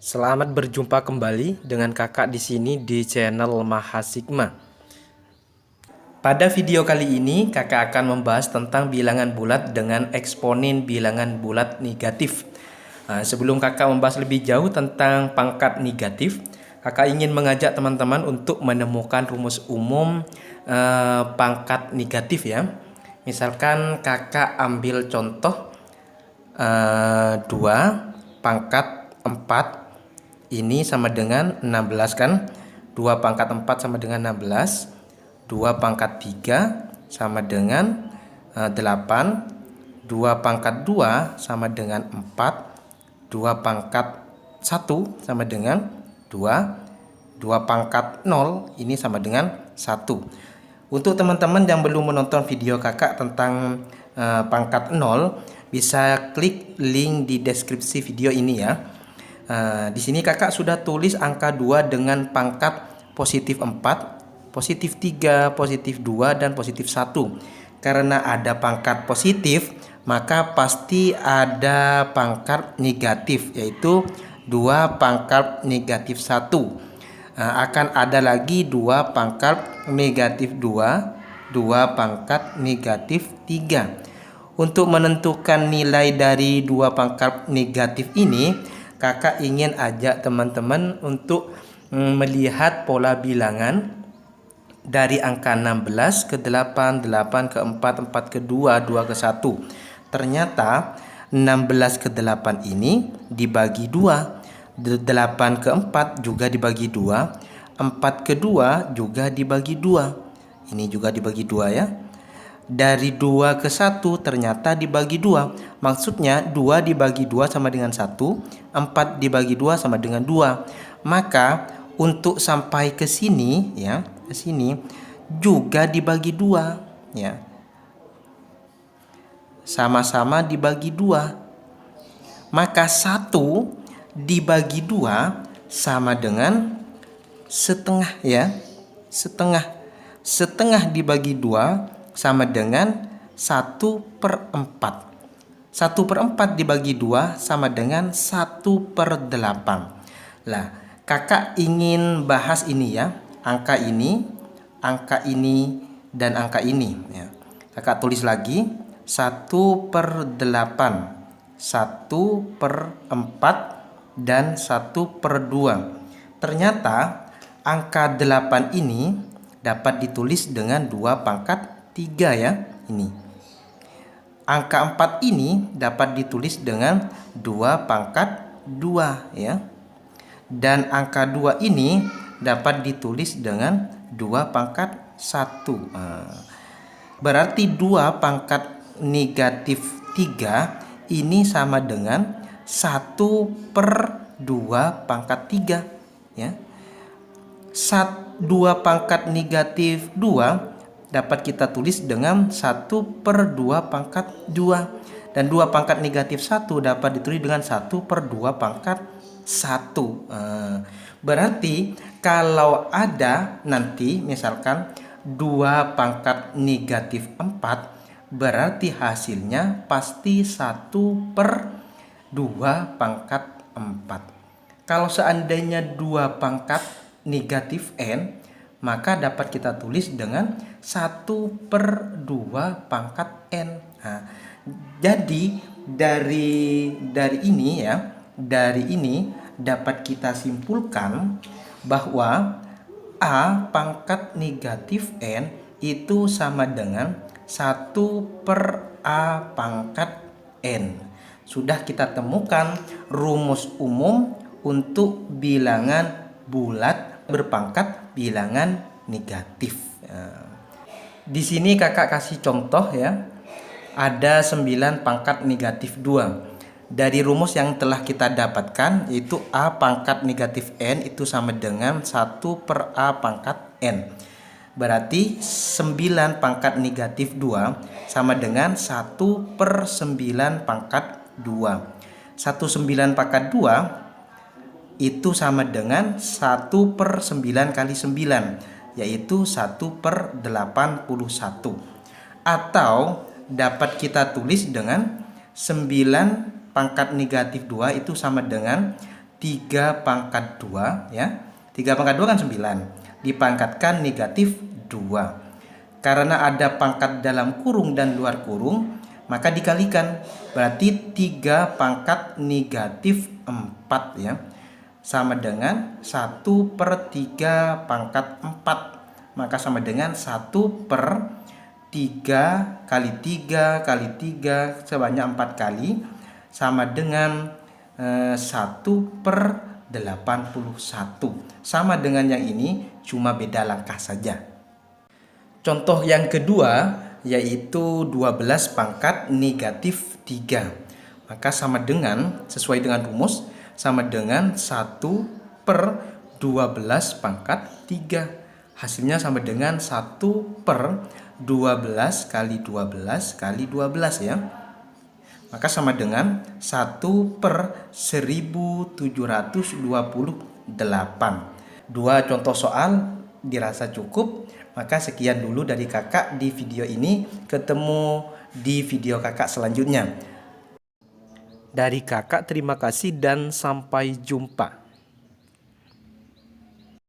Selamat berjumpa kembali dengan kakak di sini di channel Mahasigma. Pada video kali ini kakak akan membahas tentang bilangan bulat dengan eksponen bilangan bulat negatif. Sebelum kakak membahas lebih jauh tentang pangkat negatif, kakak ingin mengajak teman-teman untuk menemukan rumus umum pangkat negatif ya. Misalkan kakak ambil contoh 2 pangkat 4 ini sama dengan 16 kan. 2 pangkat 4 sama dengan 16. 2 pangkat 3 sama dengan 8. 2 pangkat 2 sama dengan 4. 2 pangkat 1 sama dengan 2. 2 pangkat 0 ini sama dengan 1. Untuk teman-teman yang belum menonton video kakak tentang pangkat 0, bisa klik link di deskripsi video ini ya. Di sini kakak sudah tulis angka 2 dengan pangkat positif 4, positif 3, positif 2, dan positif 1. Karena ada pangkat positif, maka pasti ada pangkat negatif, yaitu 2 pangkat negatif 1. Akan ada lagi 2 pangkat negatif 2, 2 pangkat negatif 3. Untuk menentukan nilai dari 2 pangkat negatif ini, kakak ingin ajak teman-teman untuk melihat pola bilangan dari angka 16 ke 8, 8 ke 4, 4 ke 2, 2 ke 1. Ternyata 16 ke 8 ini dibagi 2. 8 ke 4 juga dibagi 2. 4 ke 2 juga dibagi 2. Ini juga dibagi 2 ya. Dari 2 ke 1 ternyata dibagi 2. Maksudnya 2 dibagi 2 sama dengan 1, 4 dibagi 2 sama dengan 2. Maka untuk sampai ke sini ya, ke sini juga dibagi 2 ya. Sama-sama dibagi 2. Maka 1 dibagi 2 sama dengan setengah ya. Setengah. Setengah dibagi 2 sama dengan 1/4. 1/4 dibagi 2 sama dengan 1/8. Lah, kakak ingin bahas ini ya. Angka ini, dan angka ini ya. Kakak tulis lagi 1/8, 1/4, dan 1/2. Ternyata angka 8 ini dapat ditulis dengan 2 pangkat 3 ya. Ini angka 4 ini dapat ditulis dengan 2 pangkat 2 ya. Dan angka 2 ini dapat ditulis dengan 2 pangkat 1. Berarti 2 pangkat negatif 3 ini sama dengan 1/2 pangkat 3 ya. 2 pangkat negatif 2 dapat kita tulis dengan 1/2 pangkat 2. Dan 2 pangkat negatif 1 dapat ditulis dengan 1/2 pangkat 1. Berarti kalau ada nanti misalkan 2 pangkat negatif 4, berarti hasilnya pasti 1/2 pangkat 4. Kalau seandainya 2 pangkat negatif n, maka dapat kita tulis dengan 1/2 pangkat n. Jadi dari ini ya, dari ini dapat kita simpulkan bahwa A pangkat negatif n itu sama dengan 1/A pangkat n. Sudah kita temukan rumus umum untuk bilangan bulat berpangkat bilangan negatif. Di sini kakak kasih contoh ya. Ada 9 pangkat negatif 2. Dari rumus yang telah kita dapatkan, yaitu A pangkat negatif N itu sama dengan 1/A pangkat N. Berarti 9 pangkat negatif 2 sama dengan 1/9 pangkat 2. 9 pangkat 2 itu sama dengan 1/9 kali 9, yaitu 1/81. Atau dapat kita tulis dengan 9 pangkat negatif 2 itu sama dengan 3 pangkat 2 ya. 3 pangkat 2 kan 9. Dipangkatkan negatif 2. Karena ada pangkat dalam kurung dan luar kurung, maka dikalikan. Berarti 3 pangkat negatif 4 ya. Sama dengan 1/3 pangkat 4. Maka sama dengan 1/3 kali 3 kali 3 sebanyak 4 kali. Sama dengan 1/81. Sama dengan yang ini, cuma beda langkah saja. Contoh yang kedua yaitu 12 pangkat negatif 3. Maka sama dengan, sesuai dengan rumus, sama dengan 1/12 pangkat 3. Hasilnya sama dengan 1/12 kali 12 kali 12 ya. Maka sama dengan 1/1728. Dua contoh soal dirasa cukup. Maka sekian dulu dari kakak di video ini. Ketemu di video kakak selanjutnya. Dari kakak terima kasih dan sampai jumpa.